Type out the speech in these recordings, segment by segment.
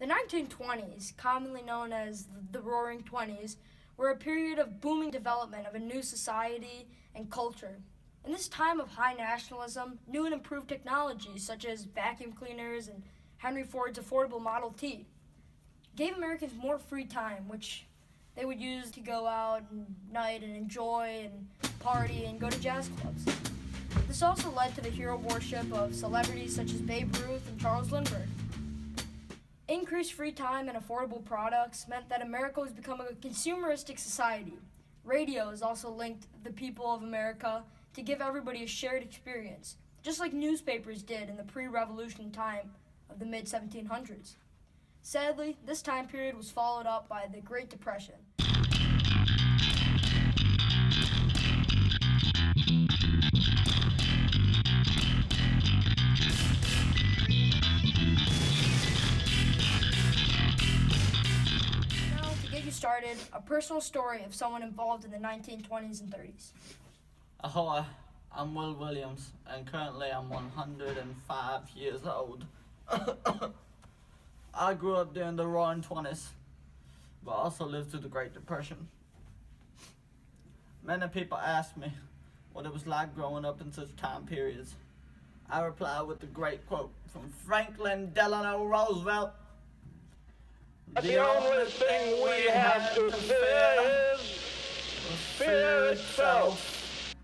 The 1920s, commonly known as the Roaring Twenties, were a period of booming development of a new society and culture. In this time of high nationalism, new and improved technologies such as vacuum cleaners and Henry Ford's affordable Model T gave Americans more free time, which they would use to go out at night and enjoy and party and go to jazz clubs. This also led to the hero worship of celebrities such as Babe Ruth and Charles Lindbergh. Increased free time and affordable products meant that America was becoming a consumeristic society. Radio has also linked the people of America to give everybody a shared experience, just like newspapers did in the pre-revolution time of the mid-1700s. Sadly, this time period was followed up by the Great Depression. Now, to get you started, a personal story of someone involved in the 1920s and 30s. Ahoy, I'm Will Williams, and currently I'm 105 years old. I grew up during the Roaring Twenties, but also lived through the Great Depression. Many people ask me what it was like growing up in such time periods. I reply with the great quote from Franklin Delano Roosevelt. The only thing we have to fear is fear itself.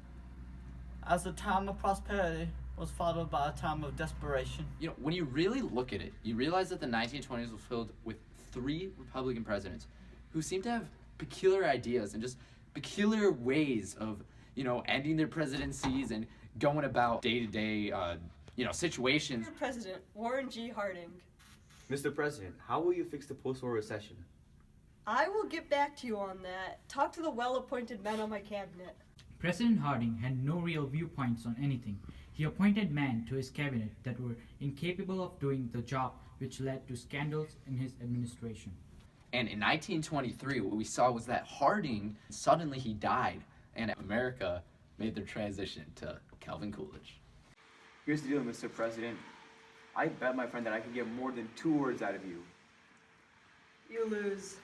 As a time of prosperity was followed by a time of desperation. You know, when you really look at it, you realize that the 1920s was filled with 3 Republican presidents who seemed to have peculiar ideas and just peculiar ways of, ending their presidencies and going about day-to-day, situations. Mr. President, Warren G. Harding. Mr. President, how will you fix the post-war recession? I will get back to you on that. Talk to the well-appointed men on my cabinet. President Harding had no real viewpoints on anything. He appointed men to his cabinet that were incapable of doing the job, which led to scandals in his administration. And in 1923, what we saw was that Harding, suddenly he died, and America made their transition to Calvin Coolidge. Here's the deal, Mr. President. I bet my friend that I can get more than 2 words out of you. You lose.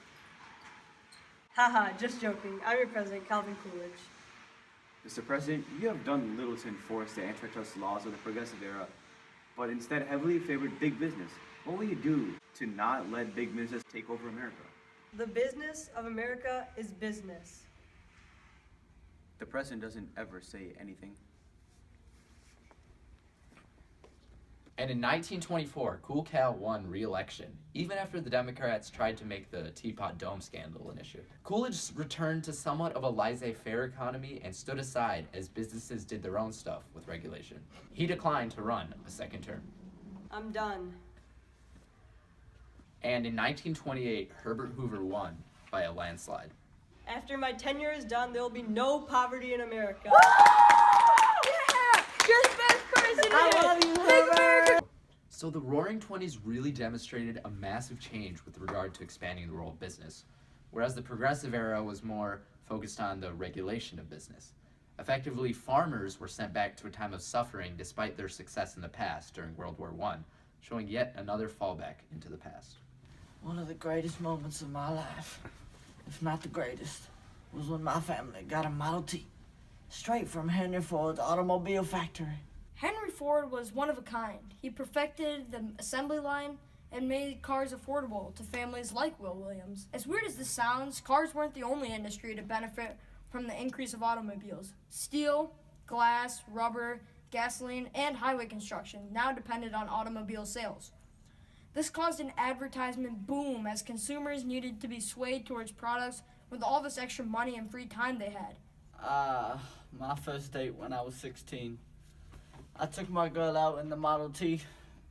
Haha, just joking. I'm your president, Calvin Coolidge. Mr. President, you have done little to enforce the antitrust laws of the progressive era, but instead heavily favored big business. What will you do to not let big business take over America? The business of America is business. The president doesn't ever say anything. And in 1924, Cool Cal won re-election, even after the Democrats tried to make the Teapot Dome scandal an issue. Coolidge returned to somewhat of a laissez-faire economy and stood aside as businesses did their own stuff with regulation. He declined to run a second term. I'm done. And in 1928, Herbert Hoover won by a landslide. After my tenure is done, there will be no poverty in America. Yeah! You're the best president! I love you, Make America. So the Roaring Twenties really demonstrated a massive change with regard to expanding the role of business, whereas the Progressive era was more focused on the regulation of business. Effectively, farmers were sent back to a time of suffering despite their success in the past during World War I, showing yet another fallback into the past. One of the greatest moments of my life, if not the greatest, was when my family got a Model T, straight from Henry Ford's automobile factory. Henry Ford was one of a kind. He perfected the assembly line and made cars affordable to families like Will Williams. As weird as this sounds, cars weren't the only industry to benefit from the increase of automobiles. Steel, glass, rubber, gasoline, and highway construction now depended on automobile sales. This caused an advertisement boom as consumers needed to be swayed towards products with all this extra money and free time they had. My first date when I was 16. I took my girl out in the Model T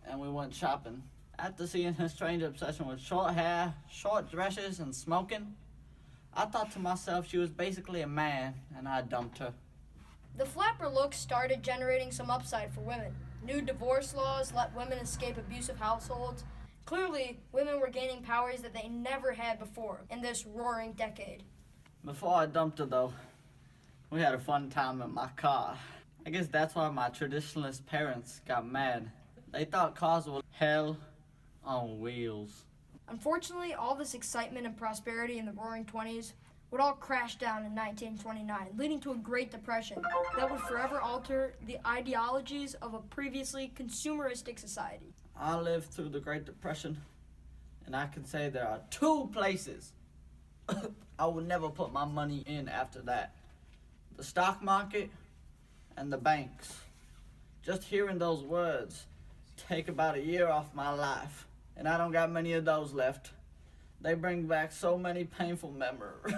and we went shopping. After seeing her strange obsession with short hair, short dresses, and smoking, I thought to myself she was basically a man, and I dumped her. The flapper look started generating some upside for women. New divorce laws let women escape abusive households. Clearly, women were gaining powers that they never had before in this roaring decade. Before I dumped her, though, we had a fun time in my car. I guess that's why my traditionalist parents got mad. They thought cars were hell on wheels. Unfortunately, all this excitement and prosperity in the Roaring Twenties would all crash down in 1929, leading to a Great Depression that would forever alter the ideologies of a previously consumeristic society. I lived through the Great Depression, and I can say there are two places I would never put my money in after that. The stock market and the banks. Just hearing those words take about a year off my life, and I don't got many of those left. They bring back so many painful memories.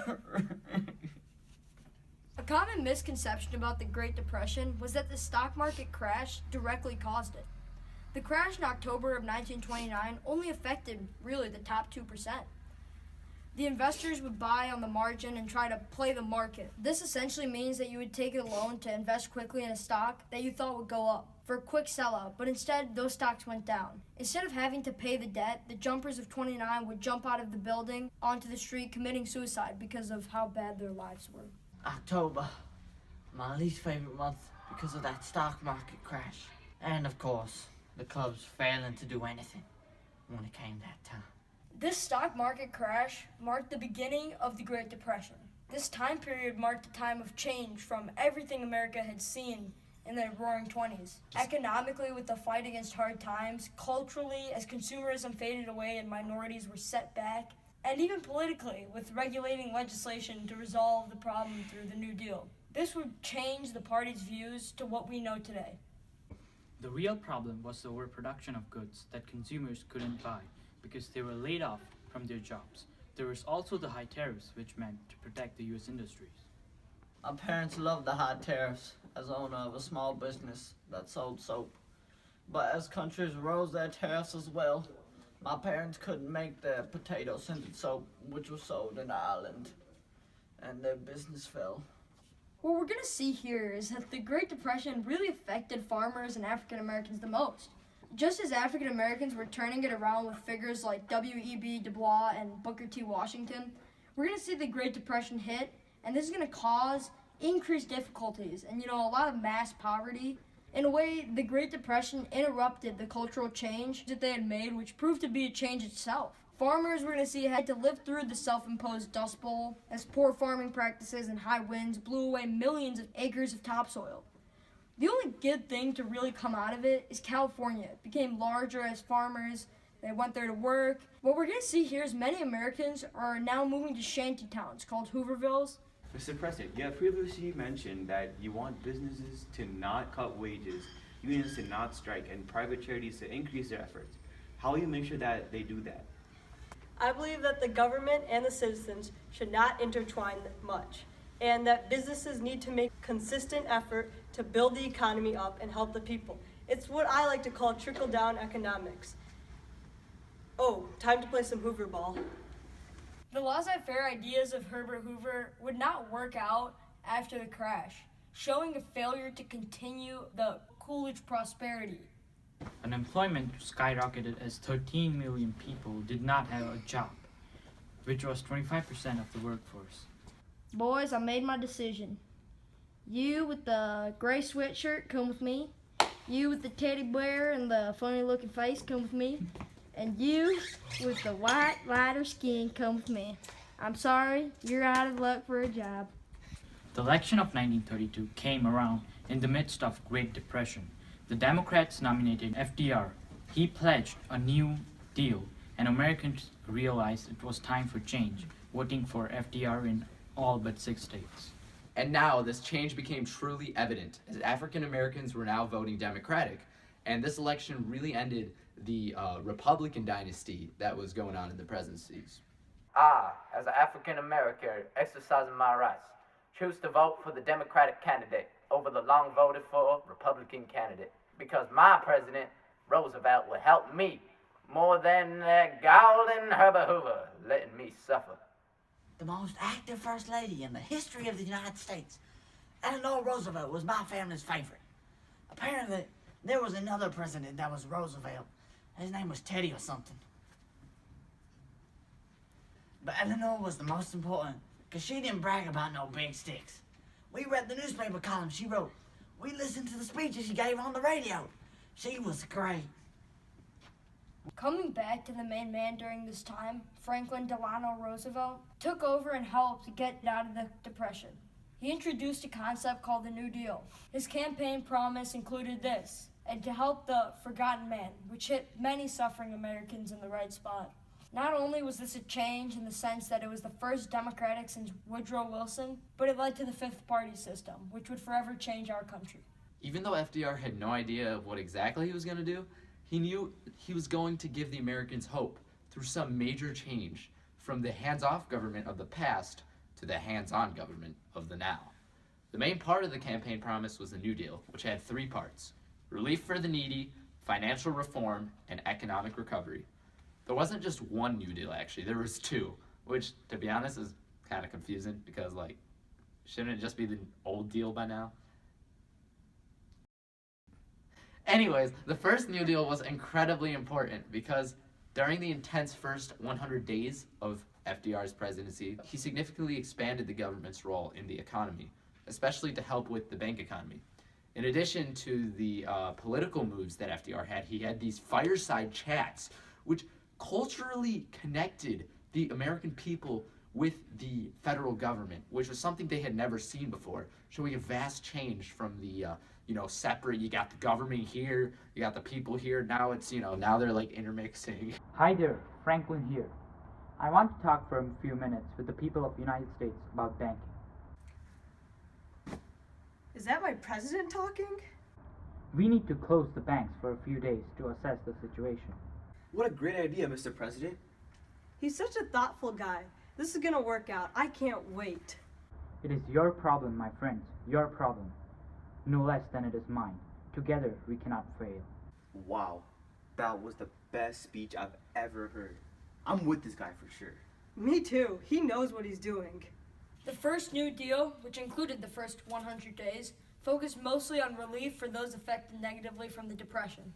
A common misconception about the Great Depression was that the stock market crash directly caused it. The crash in October of 1929 only affected really the top 2%. The investors would buy on the margin and try to play the market. This essentially means that you would take a loan to invest quickly in a stock that you thought would go up for a quick sellout, but instead those stocks went down. Instead of having to pay the debt, the jumpers of 29 would jump out of the building onto the street committing suicide because of how bad their lives were. October, my least favorite month because of that stock market crash. And of course, the clubs failing to do anything when it came that time. This stock market crash marked the beginning of the Great Depression. This time period marked a time of change from everything America had seen in the Roaring Twenties. Economically, with the fight against hard times, culturally, as consumerism faded away and minorities were set back, and even politically, with regulating legislation to resolve the problem through the New Deal. This would change the party's views to what we know today. The real problem was the overproduction of goods that consumers couldn't buy because they were laid off from their jobs. There was also the high tariffs, which meant to protect the U.S. industries. My parents loved the high tariffs as owner of a small business that sold soap. But as countries rose their tariffs as well, my parents couldn't make their potato-scented soap, which was sold in Ireland, and their business fell. What we're going to see here is that the Great Depression really affected farmers and African Americans the most. Just as African Americans were turning it around with figures like W.E.B. Du Bois and Booker T. Washington, we're going to see the Great Depression hit, and this is going to cause increased difficulties and, a lot of mass poverty. In a way, the Great Depression interrupted the cultural change that they had made, which proved to be a change itself. Farmers we're going to see had to live through the self-imposed Dust Bowl as poor farming practices and high winds blew away millions of acres of topsoil. The only good thing to really come out of it is California. It became larger as farmers, they went there to work. What we're going to see here is many Americans are now moving to shanty towns called Hoovervilles. Mr. President, you have previously mentioned that you want businesses to not cut wages, unions to not strike, and private charities to increase their efforts. How will you make sure that they do that? I believe that the government and the citizens should not intertwine much, and that businesses need to make consistent effort to build the economy up and help the people. It's what I like to call trickle-down economics. Oh, time to play some Hoover ball. The laissez-faire ideas of Herbert Hoover would not work out after the crash, showing a failure to continue the Coolidge prosperity. Unemployment skyrocketed as 13 million people did not have a job, which was 25% of the workforce. Boys, I made my decision. You with the gray sweatshirt, come with me. You with the teddy bear and the funny looking face, come with me. And you with the white, lighter skin, come with me. I'm sorry, you're out of luck for a job. The election of 1932 came around in the midst of Great Depression. The Democrats nominated FDR. He pledged a new deal, and Americans realized it was time for change, voting for FDR in all but 6 states. And now this change became truly evident as African Americans were now voting Democratic, and this election really ended the Republican dynasty that was going on in the presidencies. I, as an African American exercising my rights, choose to vote for the Democratic candidate over the long voted for Republican candidate because my president, Roosevelt, will help me more than that golden Herbert Hoover letting me suffer. The most active First Lady in the history of the United States, Eleanor Roosevelt, was my family's favorite. Apparently, there was another president that was Roosevelt. His name was Teddy or something. But Eleanor was the most important, because she didn't brag about no big sticks. We read the newspaper column she wrote. We listened to the speeches she gave on the radio. She was great. Coming back to the main man during this time, Franklin Delano Roosevelt took over and helped get out of the Depression. He introduced a concept called the New Deal. His campaign promise included this, and to help the forgotten man, which hit many suffering Americans in the right spot. Not only was this a change in the sense that it was the first Democratic since Woodrow Wilson, but it led to the fifth party system, which would forever change our country. Even though FDR had no idea of what exactly he was going to do, he knew he was going to give the Americans hope through some major change from the hands-off government of the past to the hands-on government of the now. The main part of the campaign promise was the New Deal, which had three parts: relief for the needy, financial reform, and economic recovery. There wasn't just one New Deal, actually. There was two, which, to be honest, is kind of confusing because, shouldn't it just be the old deal by now? Anyways, the first New Deal was incredibly important because during the intense first 100 days of FDR's presidency, he significantly expanded the government's role in the economy, especially to help with the bank economy. In addition to the political moves that FDR had, he had these fireside chats, which culturally connected the American people with the federal government, which was something they had never seen before, showing a vast change from the separate, you got the government here, you got the people here, now it's, now they're intermixing. Hi there, Franklin here. I want to talk for a few minutes with the people of the United States about banking. Is that my president talking? We need to close the banks for a few days to assess the situation. What a great idea, Mr. President. He's such a thoughtful guy. This is gonna work out. I can't wait. It is your problem, my friends, your problem. No less than it is mine. Together, we cannot fail. Wow, that was the best speech I've ever heard. I'm with this guy for sure. Me too. He knows what he's doing. The first New Deal, which included the first 100 days, focused mostly on relief for those affected negatively from the Depression.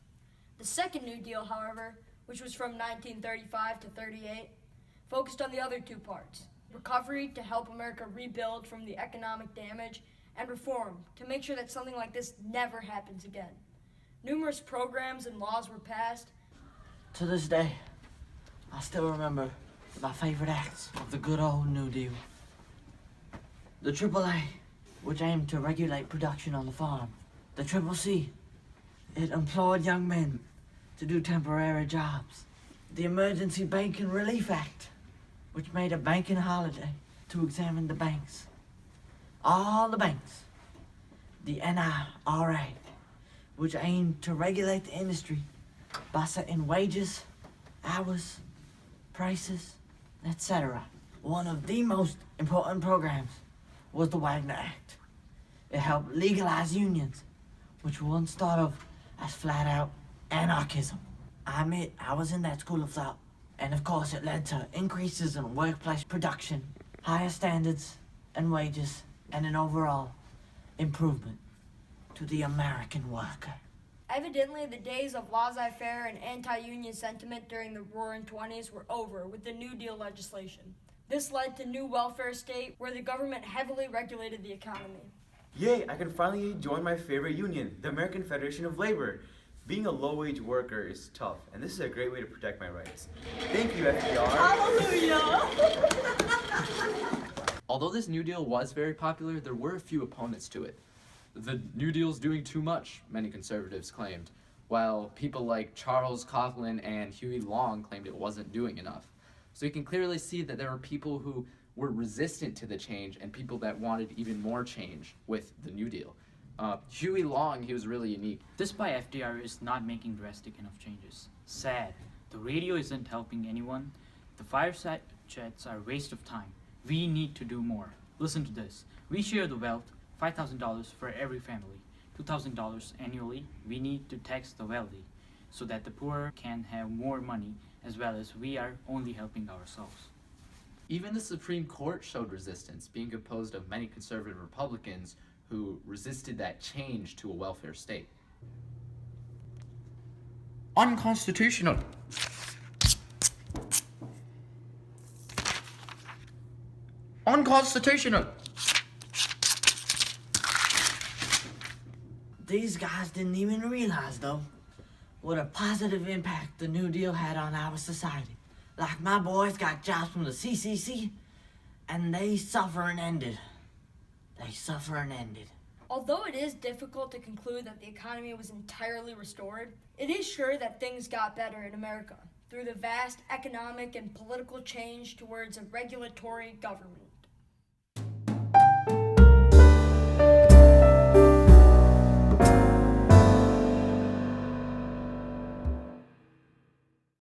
The second New Deal, however, which was from 1935 to 38, focused on the other two parts: recovery to help America rebuild from the economic damage, and reform to make sure that something like this never happens again. Numerous programs and laws were passed. To this day, I still remember my favorite acts of the good old New Deal. The AAA, which aimed to regulate production on the farm. The CCC, it employed young men to do temporary jobs. The Emergency Banking Relief Act, which made a banking holiday to examine the banks. All the banks. The NIRA, which aimed to regulate the industry by setting wages, hours, prices, etc. One of the most important programs was the Wagner Act. It helped legalize unions, which were once thought of as flat-out anarchism. I admit I was in that school of thought, and of course it led to increases in workplace production, higher standards and wages, and an overall improvement to the American worker. Evidently, the days of laissez-faire and anti-union sentiment during the Roaring '20s were over with the New Deal legislation. This led to new welfare state where the government heavily regulated the economy. Yay, I can finally join my favorite union, the American Federation of Labor. Being a low-wage worker is tough, and this is a great way to protect my rights. Thank you, FDR. Hallelujah! Although this New Deal was very popular, there were a few opponents to it. The New Deal's doing too much, many conservatives claimed, while people like Charles Coughlin and Huey Long claimed it wasn't doing enough. So you can clearly see that there were people who were resistant to the change and people that wanted even more change with the New Deal. Huey Long, he was really unique. This by FDR is not making drastic enough changes. Sad. The radio isn't helping anyone. The fireside chats are a waste of time. We need to do more. Listen to this. We share the wealth, $5,000 for every family, $2,000 annually. We need to tax the wealthy so that the poor can have more money, as well as we are only helping ourselves. Even the Supreme Court showed resistance, being composed of many conservative Republicans who resisted that change to a welfare state. Unconstitutional. Unconstitutional. These guys didn't even realize, though, what a positive impact the New Deal had on our society. Like my boys got jobs from the CCC, and they suffer and ended. They suffer and ended. Although it is difficult to conclude that the economy was entirely restored, it is sure that things got better in America through the vast economic and political change towards a regulatory government.